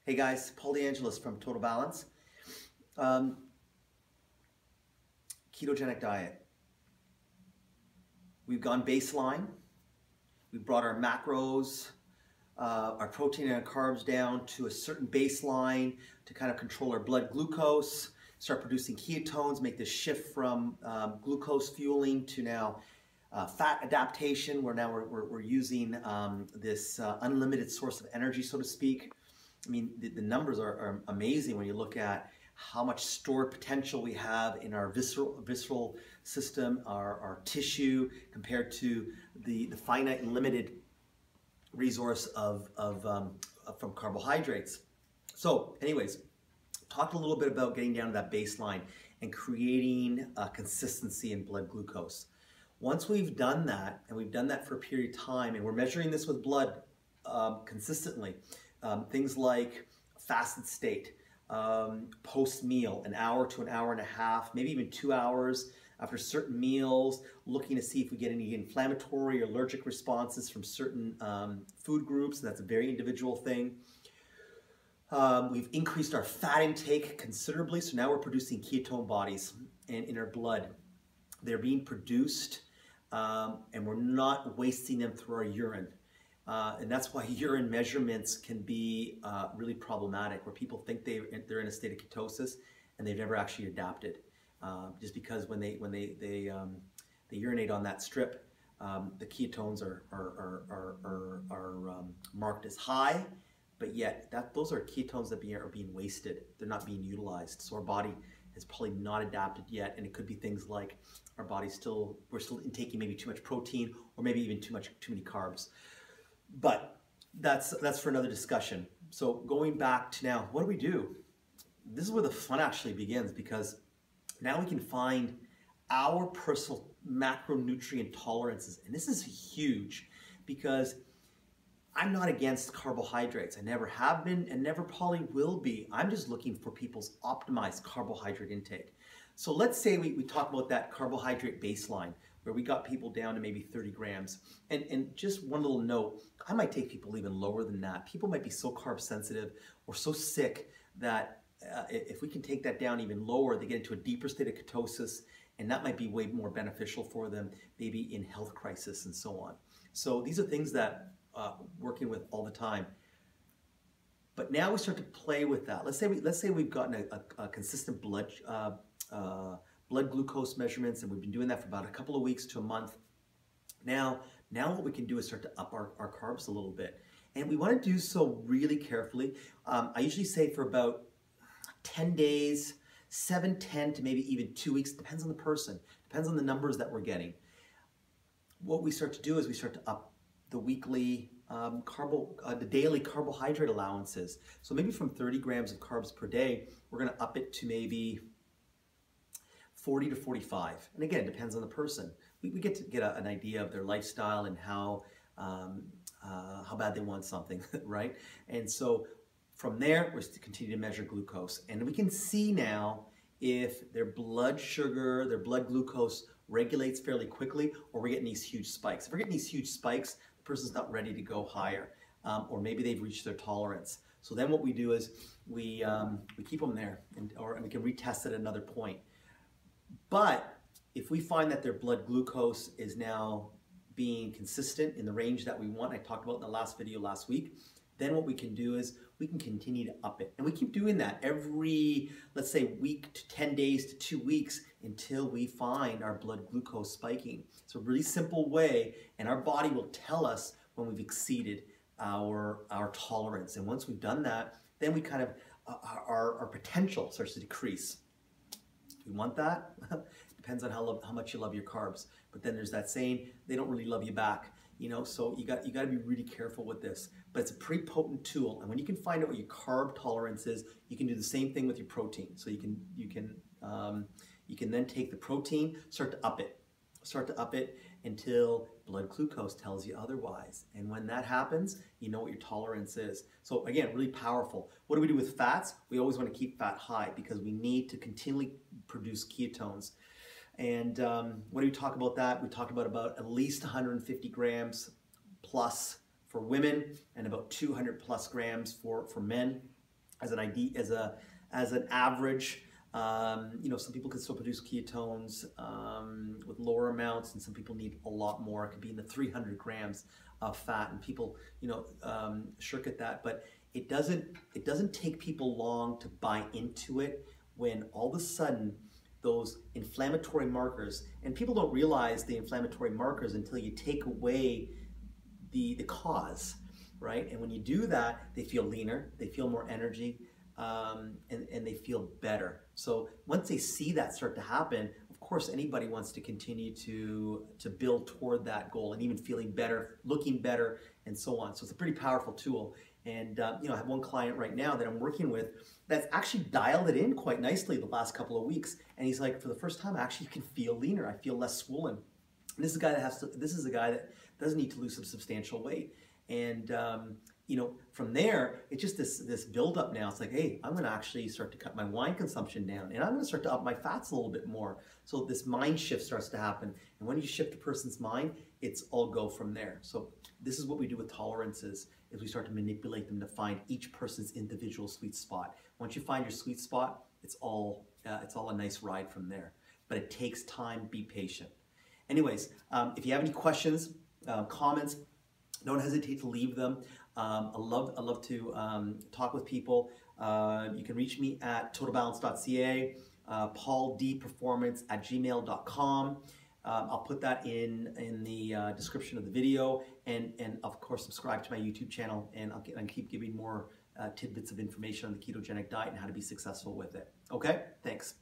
Hey guys, Paul DeAngelis from Total Balance. Um, Ketogenic diet. We've gone baseline. We've brought our macros, our protein and our carbs down to a certain baseline to kind of control our blood glucose, start producing ketones, make this shift from glucose fueling to now fat adaptation, where now we're using this unlimited source of energy, so to speak. I mean, the numbers are amazing when you look at how much stored potential we have in our visceral system, our tissue, compared to the finite and limited resource from carbohydrates. So anyways, talked a little bit about getting down to that baseline and creating consistency in blood glucose. Once we've done that, and we've done that for a period of time, and we're measuring this with blood consistently, things like fasted state, post-meal, an hour to an hour and a half, maybe even 2 hours after certain meals, looking to see if we get any inflammatory or allergic responses from certain food groups. That's a very individual thing. We've increased our fat intake considerably, so now we're producing ketone bodies in our blood. They're being produced, and we're not wasting them through our urine. And that's why urine measurements can be really problematic, where people think they're in a state of ketosis and they've never actually adapted. Just because when they urinate on that strip, the ketones are marked as high, but yet those are ketones that are being wasted. They're not being utilized. So our body has probably not adapted yet, and it could be things like our body's we're still intaking maybe too much protein, or maybe even too many carbs. But that's for another discussion. So going back to now, what do? This is where the fun actually begins, because now we can find our personal macronutrient tolerances. And this is huge, because I'm not against carbohydrates. I never have been and never probably will be. I'm just looking for people's optimized carbohydrate intake. So let's say we talk about that carbohydrate baseline, where we got people down to maybe 30 grams. And just one little note, I might take people even lower than that. People might be so carb sensitive or so sick that if we can take that down even lower, they get into a deeper state of ketosis, and that might be way more beneficial for them, maybe in health crisis and so on. So these are things that working with all the time. But now we start to play with that. Let's say we've gotten a consistent blood glucose measurements, and we've been doing that for about a couple of weeks to a month. Now what we can do is start to up our carbs a little bit. And we want to do so really carefully. I usually say for about 10 days, 7, 10 to maybe even 2 weeks, depends on the person, depends on the numbers that we're getting. What we start to do is we start to up the weekly the daily carbohydrate allowances. So maybe from 30 grams of carbs per day, we're going to up it to maybe 40 to 45. And again, it depends on the person. We get to get an idea of their lifestyle and how bad they want something, right? And so from there, we're to continue to measure glucose. And we can see now if their blood sugar, their blood glucose regulates fairly quickly, or we're getting these huge spikes. If we're getting these huge spikes, the person's not ready to go higher, or maybe they've reached their tolerance. So then what we do is we keep them there, and we can retest at another point. But if we find that their blood glucose is now being consistent in the range that we want, I talked about in the last video last week, then what we can do is we can continue to up it. And we keep doing that every, let's say, week to 10 days to 2 weeks until we find our blood glucose spiking. It's a really simple way, and our body will tell us when we've exceeded our tolerance. And once we've done that, then we kind of, our potential starts to decrease. We want that. Depends on how much you love your carbs. But then there's that saying, they don't really love you back. You know, so you got to be really careful with this. But it's a pretty potent tool, and when you can find out what your carb tolerance is, you can do the same thing with your protein. So you can then take the protein, start to up it until blood glucose tells you otherwise. And when that happens, you know what your tolerance is. So again, really powerful. What do we do with fats? We always want to keep fat high, because we need to continually produce ketones. And when we talk about that, we talk about at least 150 grams plus for women, and about 200 plus grams for men. as an idea, as an average. You know, some people can still produce ketones with lower amounts, and some people need a lot more. It could be in the 300 grams of fat, and people, you know, shirk at that. But it doesn't take people long to buy into it when all of a sudden those inflammatory markers, and people don't realize the inflammatory markers until you take away the cause, right? And when you do that, they feel leaner, they feel more energy, and they feel better. So once they see that start to happen, of course, anybody wants to continue to build toward that goal, and even feeling better, looking better, and so on. So it's a pretty powerful tool. And you know, I have one client right now that I'm working with that's actually dialed it in quite nicely the last couple of weeks. And he's like, for the first time, I actually can feel leaner. I feel less swollen. And this is a guy that doesn't need to lose some substantial weight. And you know, from there, it's just this build up now. It's like, hey, I'm gonna actually start to cut my wine consumption down, and I'm gonna start to up my fats a little bit more. So this mind shift starts to happen. And when you shift a person's mind, it's all go from there. So this is what we do with tolerances, is we start to manipulate them to find each person's individual sweet spot. Once you find your sweet spot, it's all a nice ride from there. But it takes time, be patient. Anyways, if you have any questions, comments, don't hesitate to leave them. I love to talk with people. You can reach me at totalbalance.ca, pauldperformance@gmail.com. I'll put that in the description of the video, and of course subscribe to my YouTube channel, and I'll keep giving more tidbits of information on the ketogenic diet and how to be successful with it. Okay, thanks.